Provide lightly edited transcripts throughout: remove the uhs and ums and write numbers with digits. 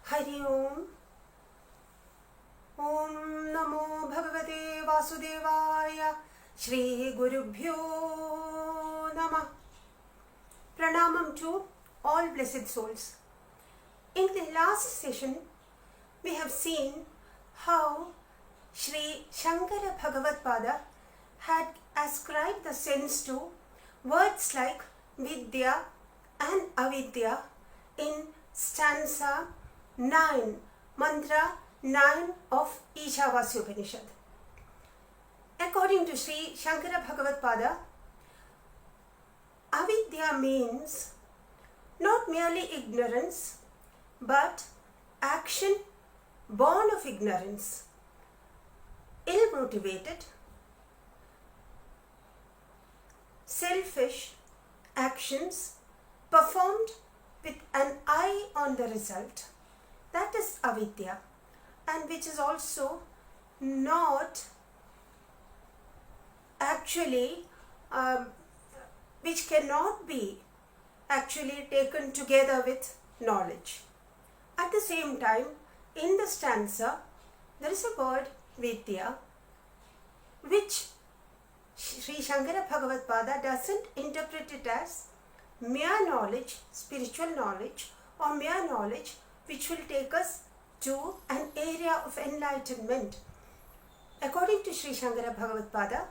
Hari Om. Om Namo Bhagavate Vasudevaya. Shri Gurubhyo Namah. Pranamam to all blessed souls. In the last session, we have seen how Sri Shankara Bhagavatpada had ascribed the sense to words like Vidya and Avidya in stanza 9, mantra 9 of Isavasyopanishad. According to Sri Shankara Bhagavatpada, Avidya means not merely ignorance, but action born of ignorance, ill-motivated, selfish actions performed with an eye on the result. That is avidya, and which is also not actually, which cannot be actually taken together with knowledge. At the same time, in the stanza, there is a word vidya, which Sri Shankara Bhagavatpada doesn't interpret it as mere knowledge, spiritual knowledge, or mere knowledge which will take us to an area of enlightenment. According to Sri Shankara Bhagavatpada,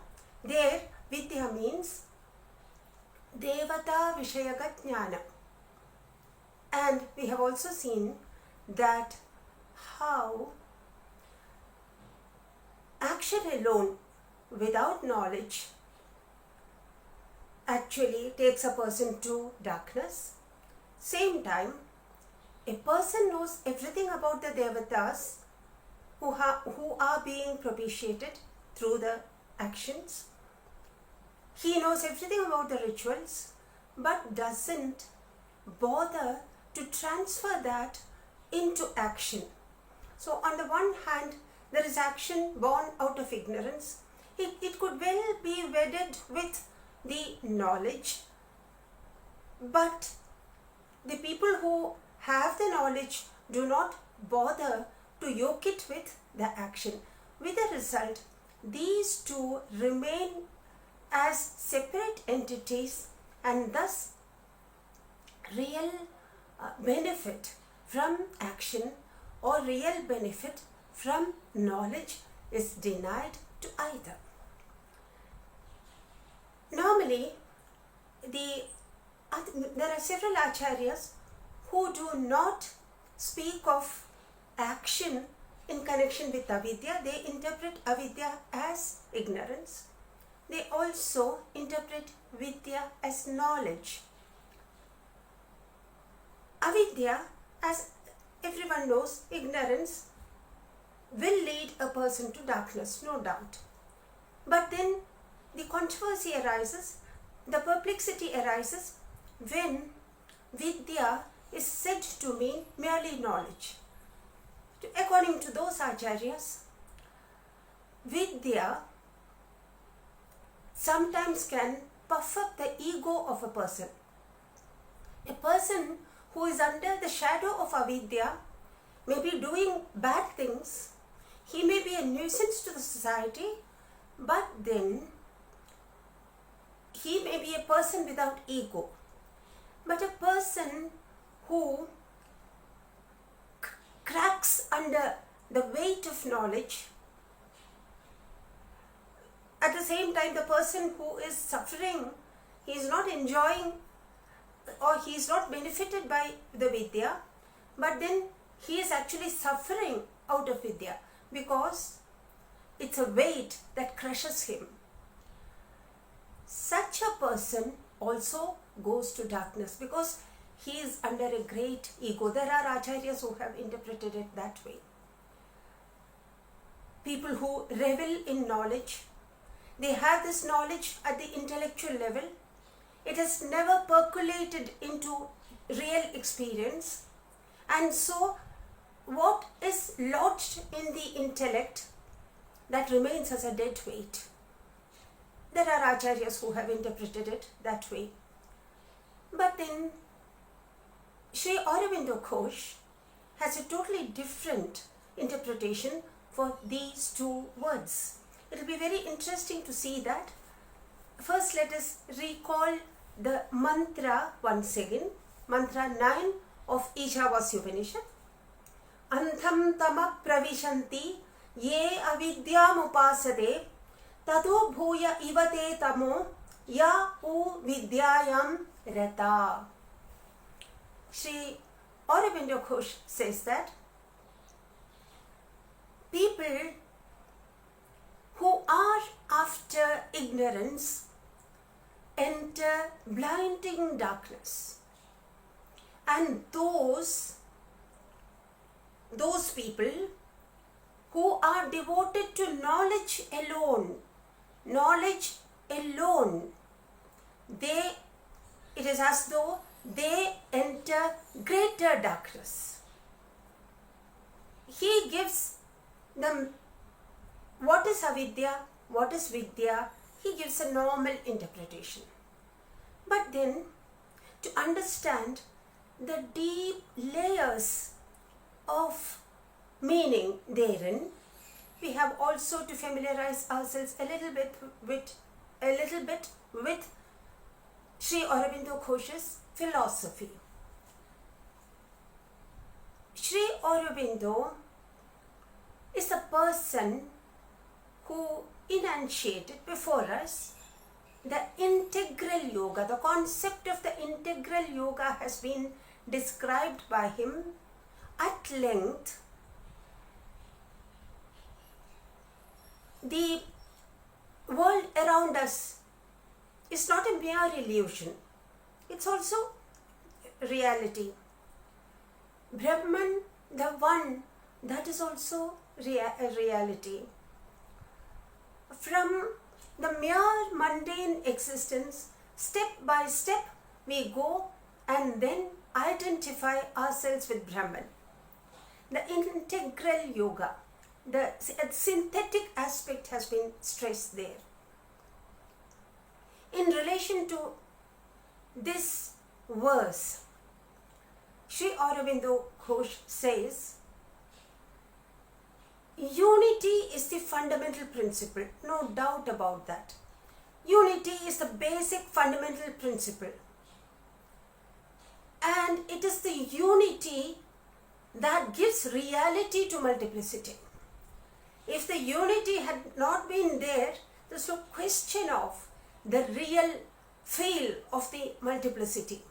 there vidya means Devata Vishayaga Jnana. And we have also seen that how action alone without knowledge actually takes a person to darkness. Same time, a person knows everything about the devatas who are being propitiated through the actions. He knows everything about the rituals, but doesn't bother to transfer that into action. So on the one hand, there is action born out of ignorance. It could well be wedded with the knowledge, but the people who have the knowledge do not bother to yoke it with the action. With the result, these two remain as separate entities, and thus real benefit from action or real benefit from knowledge is denied to either. Normally, there are several acharyas who do not speak of action in connection with avidya. They interpret avidya as ignorance. They also interpret vidya as knowledge. Avidya, as everyone knows, ignorance will lead a person to darkness, no doubt. But then the controversy arises, the perplexity arises when vidya is said to mean merely knowledge. According to those acharyas, vidya sometimes can puff up the ego of a person. A person who is under the shadow of avidya may be doing bad things. He may be a nuisance to the society, but then he may be a person without ego. But a person who cracks under the weight of knowledge, at the same time the person who is suffering, he is not enjoying or he is not benefited by the vidya, but then he is actually suffering out of vidya because it's a weight that crushes him. Such a person also goes to darkness because he is under a great ego. There are acharyas who have interpreted it that way. People who revel in knowledge, they have this knowledge at the intellectual level. It has never percolated into real experience, and so what is lodged in the intellect, that remains as a dead weight. There are acharyas who have interpreted it that way. But then Sri Aurobindo Ghosh has a totally different interpretation for these two words. It will be very interesting to see that. First, let us recall the mantra once again. Mantra 9 of Isavasyopanishad. Antham tama pravishanti ye avidyam upasade tado bhuya ivate tamo ya u vidyayam rata. Sri Aurobindo Ghosh says that people who are after ignorance enter blinding darkness, and those people who are devoted to knowledge alone, it is as though they enter greater darkness. He gives them what is avidya, what is vidya. He gives a normal interpretation. But then, to understand the deep layers of meaning therein, we have also to familiarize ourselves a little bit with Sri Aurobindo Ghosh's philosophy. Sri Aurobindo is a person who enunciated before us the integral yoga. The concept of the integral yoga has been described by him at length. The world around us is not a mere illusion. It's also reality. Brahman, the one, that is also a reality. From the mere mundane existence, step by step, we go and then identify ourselves with Brahman. The integral yoga, the synthetic aspect has been stressed there. In relation to this verse, Sri Aurobindo Ghosh says, unity is the fundamental principle, no doubt about that. Unity is the basic fundamental principle. And it is the unity that gives reality to multiplicity. If the unity had not been there, there's no question of the real feel of the multiplicity.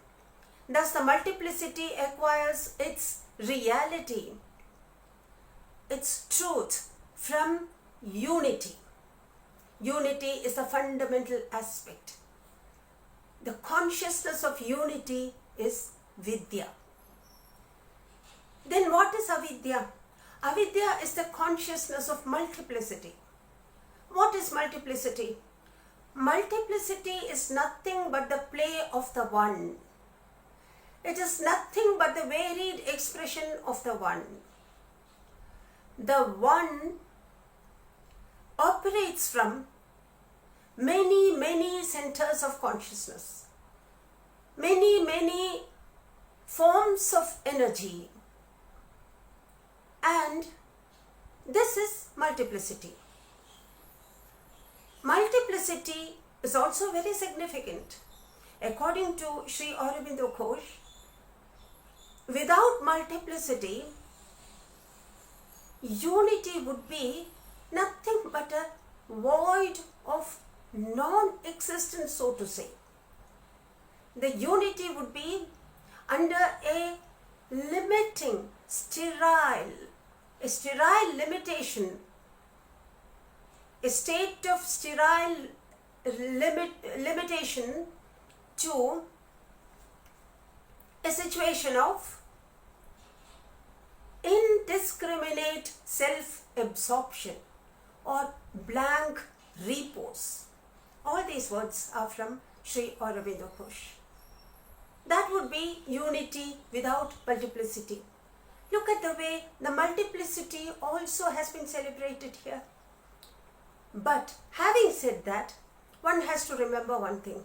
Thus the multiplicity acquires its reality, its truth from unity. Unity is the fundamental aspect. The consciousness of unity is vidya. Then what is avidya? Avidya is the consciousness of multiplicity. What is multiplicity? Multiplicity is nothing but the play of the one. It is nothing but the varied expression of the one. The one operates from many centers of consciousness, many forms of energy, and this is multiplicity. Multiplicity is also very significant. According to Sri Aurobindo Ghosh, without multiplicity, unity would be nothing but a void of non-existence, so to say. The unity would be under a limiting, sterile limitation, a state of sterile limitation to a situation of indiscriminate self-absorption or blank repose. All these words are from Sri Aurobindo Ghosh. That would be unity without multiplicity. Look at the way the multiplicity also has been celebrated here. But having said that, one has to remember one thing.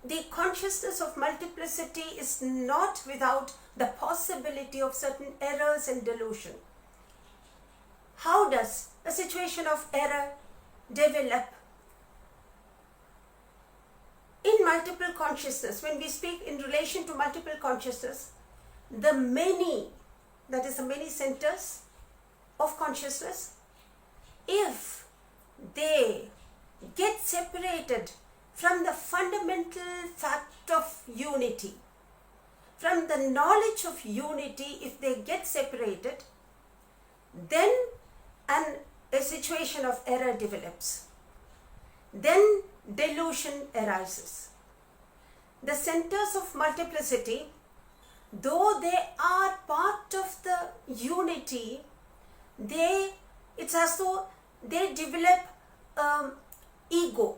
the consciousness of multiplicity is not without the possibility of certain errors and delusion. How does a situation of error develop in multiple consciousness? When we speak in relation to multiple consciousness, the many, that is the many centers of consciousness, if they get separated from the fundamental fact of unity, from the knowledge of unity, if they get separated, then a situation of error develops. Then delusion arises. The centers of multiplicity, though they are part of the unity, it's as though they develop ego.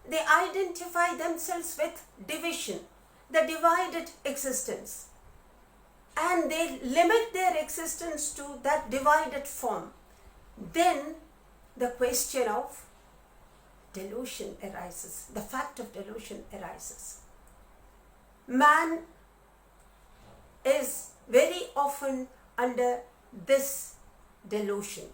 They identify themselves with division, the divided existence, and they limit their existence to that divided form. Then the question of delusion arises, the fact of delusion arises. Man is very often under this delusion.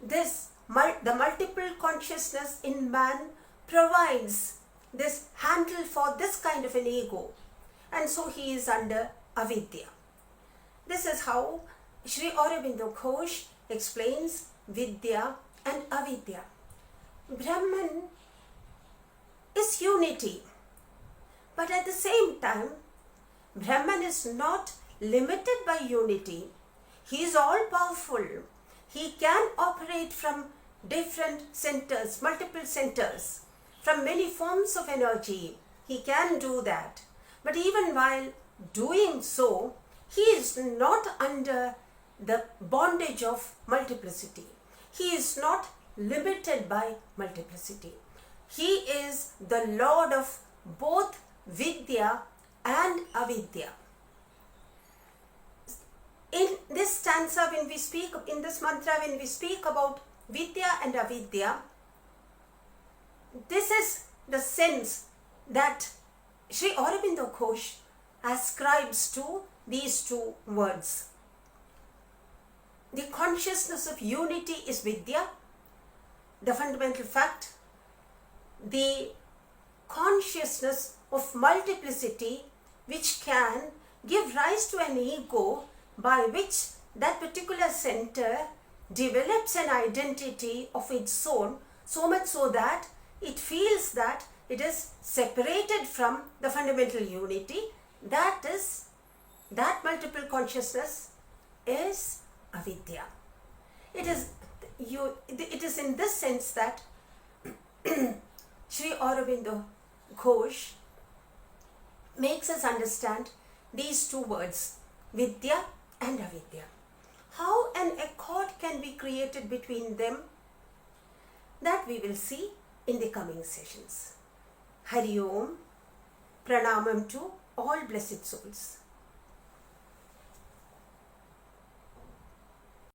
The multiple consciousness in man provides this handle for this kind of an ego, and so he is under avidya. This is how Sri Aurobindo Ghosh explains Vidya and Avidya. Brahman is unity, but at the same time, Brahman is not limited by unity. He is all powerful. He can operate from different centers, multiple centers, from many forms of energy. He can do that. But even while doing so, he is not under the bondage of multiplicity. He is not limited by multiplicity. He is the Lord of both Vidya and Avidya. In this stanza, when we speak, in this mantra, when we speak about Vidya and Avidya, this is the sense that Sri Aurobindo Ghosh ascribes to these two words. The consciousness of unity is Vidya, the fundamental fact. The consciousness of multiplicity, which can give rise to an ego by which that particular center develops an identity of its own, so much so that it feels that it is separated from the fundamental unity. That multiple consciousness is avidya. It is in this sense that Sri Aurobindo Ghosh makes us understand these two words, Vidya and Avidya. How an accord can be created between them, that we will see in the coming sessions. Hari Om, Pranamam to all blessed souls.